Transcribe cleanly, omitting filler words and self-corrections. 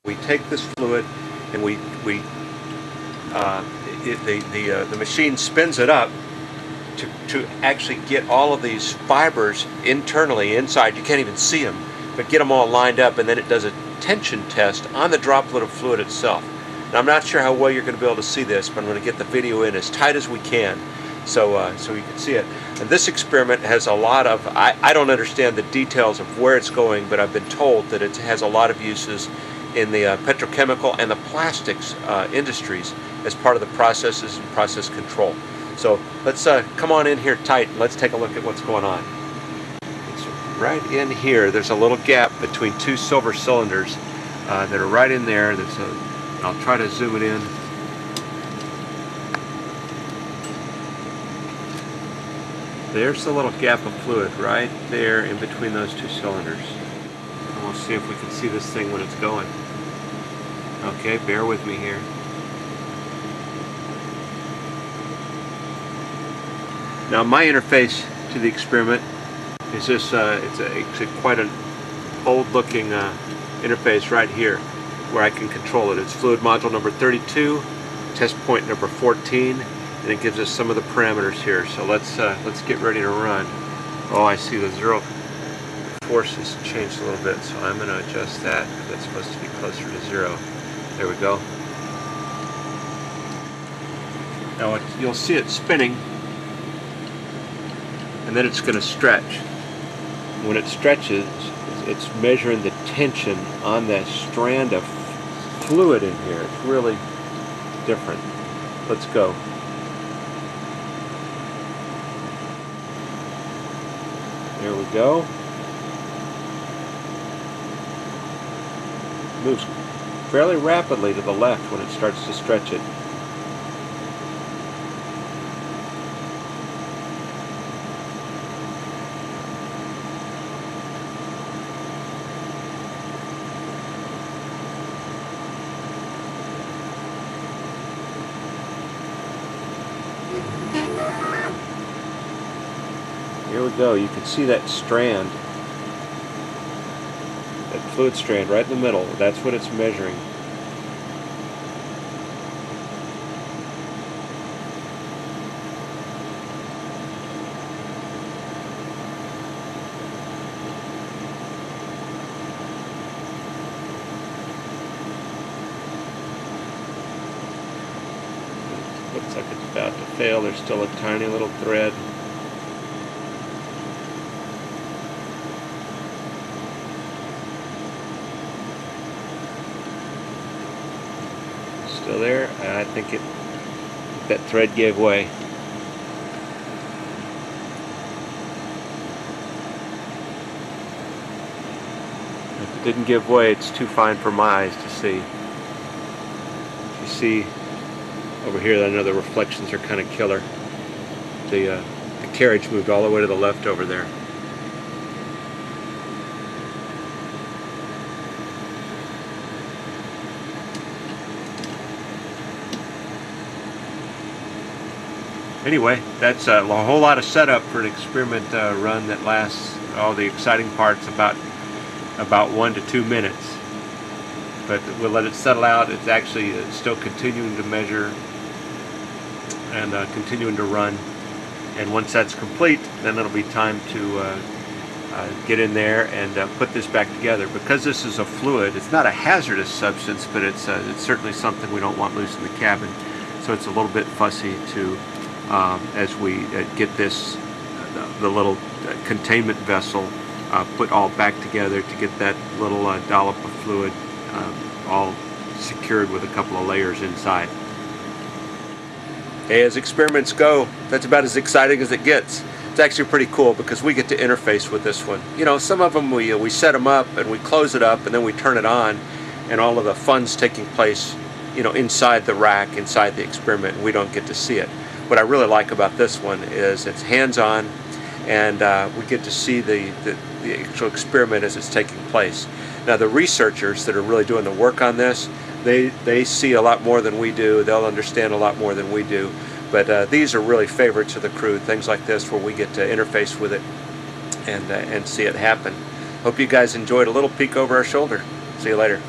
We take this fluid and the machine spins it up to actually get all of these fibers internally inside. You can't even see them, but get them all lined up, and then it does a tension test on the droplet of fluid itself. Now, I'm not sure how well you're going to be able to see this, but I'm going to get the video in as tight as we can so you can see it. And this experiment has a lot of, I don't understand the details of where it's going, but I've been told that it has a lot of uses in the petrochemical and the plastics industries as part of the processes and process control. So let's come on in here tight and let's take a look at what's going on. It's right in here. There's a little gap between two silver cylinders that are right in there. I'll try to zoom it in. There's the little gap of fluid right there in between those two cylinders. And we'll see if we can see this thing when it's going. Okay, bear with me here. Now, my interface to the experiment is this. It's quite an old-looking interface right here, where I can control it. It's fluid module number 32, test point number 14, and it gives us some of the parameters here. So let's get ready to run. Oh, I see the zero force has changed a little bit, so I'm going to adjust that because that's supposed to be closer to zero. There we go. Now you'll see it spinning, and then it's going to stretch. When it stretches, it's measuring the tension on that strand of fluid in here. It's really different. Let's go. There we go. Moves fairly rapidly to the left when it starts to stretch it. Here we go. You can see that strand, that fluid strand right in the middle. That's what it's measuring. Looks like it's about to fail. There's still a tiny little thread. Still there. I think that thread gave way. If it didn't give way, it's too fine for my eyes to see. You see over here, I know the reflections are kind of killer. The carriage moved all the way to the left over there. Anyway, that's a whole lot of setup for an experiment run that lasts, all the exciting parts, about 1 to 2 minutes. But we'll let it settle out. It's actually still continuing to measure and continuing to run. And once that's complete, then it'll be time to get in there and put this back together. Because this is a fluid, it's not a hazardous substance, but it's certainly something we don't want loose in the cabin. So it's a little bit fussy to as we get this, the little containment vessel put all back together to get that little dollop of fluid all secured with a couple of layers inside. Hey, as experiments go, that's about as exciting as it gets. It's actually pretty cool because we get to interface with this one. You know, some of them we set them up and we close it up and then we turn it on, and all of the fun's taking place, you know, inside the rack, inside the experiment, and we don't get to see it. What I really like about this one is it's hands-on, and we get to see the actual experiment as it's taking place. Now, the researchers that are really doing the work on this, they see a lot more than we do. They'll understand a lot more than we do. But these are really favorites of the crew, things like this where we get to interface with it and see it happen. Hope you guys enjoyed a little peek over our shoulder. See you later.